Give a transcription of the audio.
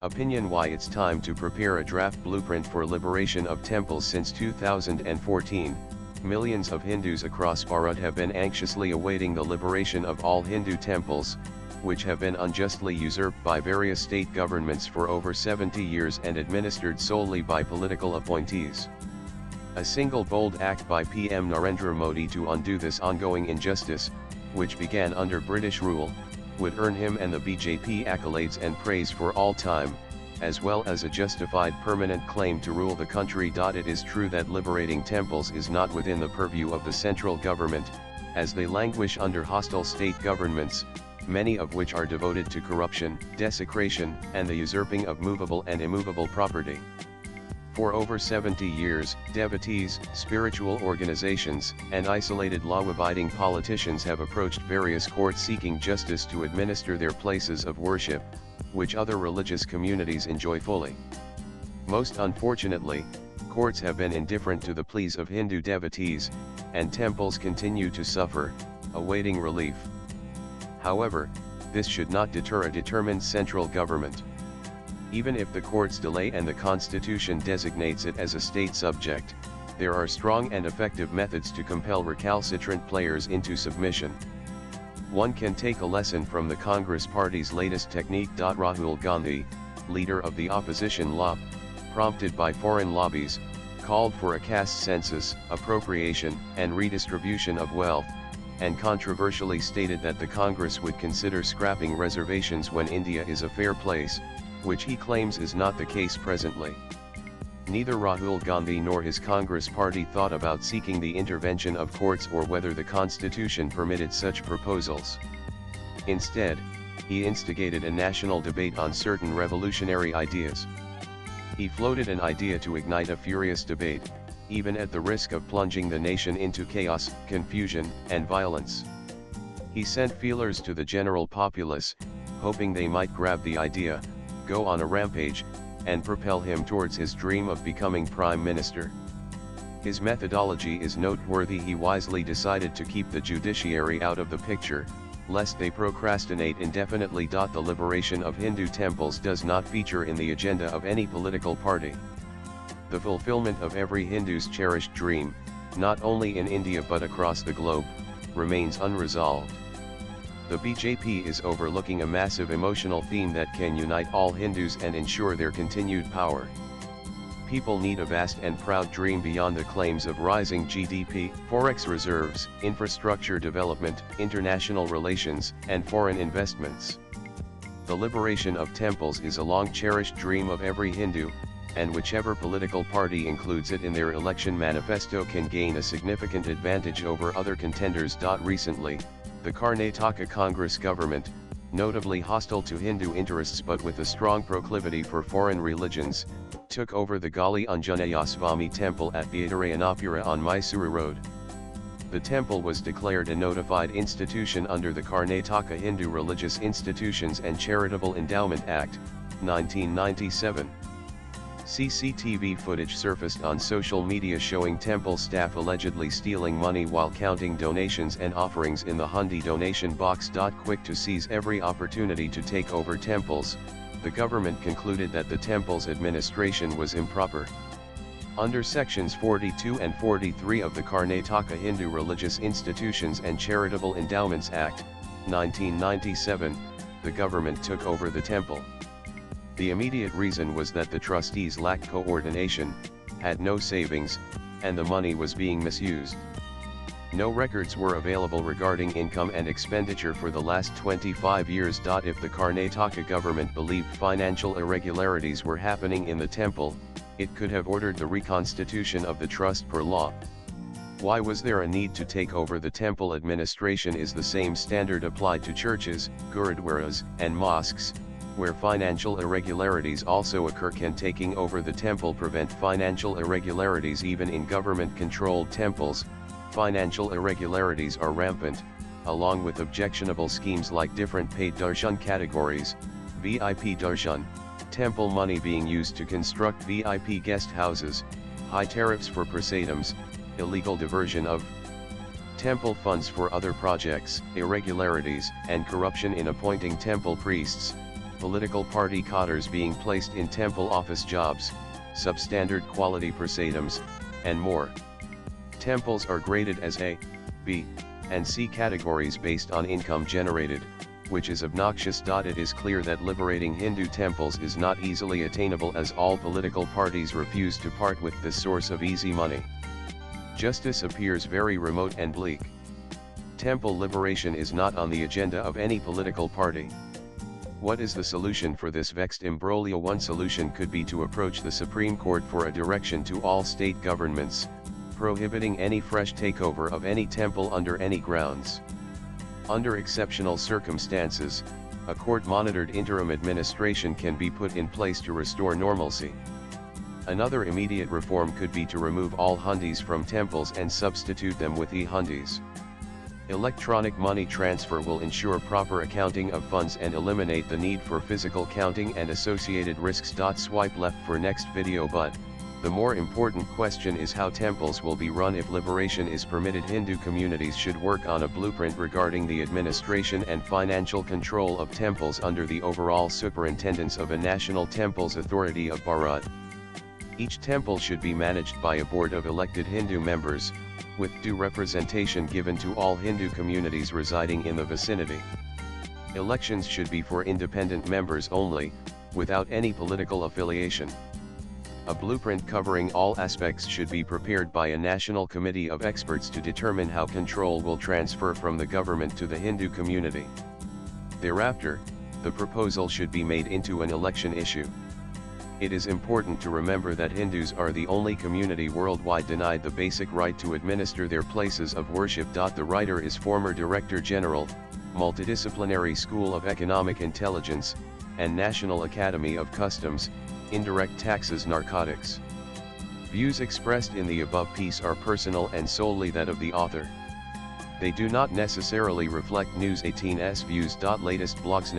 Opinion: why it's time to prepare a draft blueprint for liberation of temples. Since 2014, millions of Hindus across Bharat have been anxiously awaiting the liberation of all Hindu temples, which have been unjustly usurped by various state governments for over 70 years and administered solely by political appointees. A single bold act by PM Narendra Modi to undo this ongoing injustice, which began under British rule, would earn him and the BJP accolades and praise for all time, as well as a justified permanent claim to rule the country. It is true that liberating temples is not within the purview of the central government, as they languish under hostile state governments, many of which are devoted to corruption, desecration, and the usurping of movable and immovable property. For over 70 years, devotees, spiritual organizations, and isolated law-abiding politicians have approached various courts seeking justice to administer their places of worship, which other religious communities enjoy fully. Most unfortunately, courts have been indifferent to the pleas of Hindu devotees, and temples continue to suffer, awaiting relief. However, this should not deter a determined central government. Even if the courts delay and the constitution designates it as a state subject, there are strong and effective methods to compel recalcitrant players into submission. One can take a lesson from the Congress Party's latest technique. Rahul Gandhi, leader of the opposition LAP, prompted by foreign lobbies, called for a caste census, appropriation, and redistribution of wealth, and controversially stated that the Congress would consider scrapping reservations when India is a fair place, which he claims is not the case presently. Neither Rahul Gandhi nor his Congress party thought about seeking the intervention of courts or whether the constitution permitted such proposals. Instead, he instigated a national debate on certain revolutionary ideas. He floated an idea to ignite a furious debate, even at the risk of plunging the nation into chaos, confusion, and violence. He sent feelers to the general populace, hoping they might grab the idea, go on a rampage, and propel him towards his dream of becoming Prime Minister. His methodology is noteworthy. He wisely decided to keep the judiciary out of the picture, lest they procrastinate indefinitely. The liberation of Hindu temples does not feature in the agenda of any political party. The fulfillment of every Hindu's cherished dream, not only in India but across the globe, remains unresolved. The BJP is overlooking a massive emotional theme that can unite all Hindus and ensure their continued power. People need a vast and proud dream beyond the claims of rising GDP, forex reserves, infrastructure development, international relations, and foreign investments. The liberation of temples is a long-cherished dream of every Hindu, and whichever political party includes it in their election manifesto can gain a significant advantage over other contenders. Recently, the Karnataka Congress government, notably hostile to Hindu interests but with a strong proclivity for foreign religions, took over the Gali Anjaneyaswamy temple at Veerayanapura on Mysuru Road. The temple was declared a notified institution under the Karnataka Hindu Religious Institutions and Charitable Endowment Act, 1997. CCTV footage surfaced on social media showing temple staff allegedly stealing money while counting donations and offerings in the hundi donation box. Quick to seize every opportunity to take over temples, the government concluded that the temple's administration was improper. Under sections 42 and 43 of the Karnataka Hindu Religious Institutions and Charitable Endowments Act, 1997, the government took over the temple. The immediate reason was that the trustees lacked coordination, had no savings, and the money was being misused. No records were available regarding income and expenditure for the last 25 years. If the Karnataka government believed financial irregularities were happening in the temple, it could have ordered the reconstitution of the trust per law. Why was there a need to take over the temple administration? Is the same standard applied to churches, gurudwaras, and mosques, where financial irregularities also occur? Can taking over the temple prevent financial irregularities? Even in government-controlled temples, financial irregularities are rampant, along with objectionable schemes like different paid darshan categories, VIP darshan, temple money being used to construct VIP guest houses, high tariffs for prasadams, illegal diversion of temple funds for other projects, irregularities, and corruption in appointing temple priests. political party cadres being placed in temple office jobs, substandard quality prasadams, and more. Temples are graded as A, B, and C categories based on income generated, which is obnoxious. It is clear that liberating Hindu temples is not easily attainable, as all political parties refuse to part with this source of easy money. Justice appears very remote and bleak. Temple liberation is not on the agenda of any political party. What is the solution for this vexed imbroglio? One solution could be to approach the Supreme Court for a direction to all state governments, prohibiting any fresh takeover of any temple under any grounds. Under exceptional circumstances, a court-monitored interim administration can be put in place to restore normalcy. Another immediate reform could be to remove all hundis from temples and substitute them with e-hundis. Electronic money transfer will ensure proper accounting of funds and eliminate the need for physical counting and associated risks. Swipe left for next video. But the more important question is how temples will be run if liberation is permitted. Hindu communities should work on a blueprint regarding the administration and financial control of temples under the overall superintendence of a National Temples Authority of Bharat. Each temple should be managed by a board of elected Hindu members, with due representation given to all Hindu communities residing in the vicinity. Elections should be for independent members only, without any political affiliation. A blueprint covering all aspects should be prepared by a national committee of experts to determine how control will transfer from the government to the Hindu community. Thereafter, the proposal should be made into an election issue. It is important to remember that Hindus are the only community worldwide denied the basic right to administer their places of worship. The writer is former Director General, Multidisciplinary School of Economic Intelligence, and National Academy of Customs, Indirect Taxes Narcotics. Views expressed in the above piece are personal and solely that of the author. They do not necessarily reflect News 18's views. Latest blogs.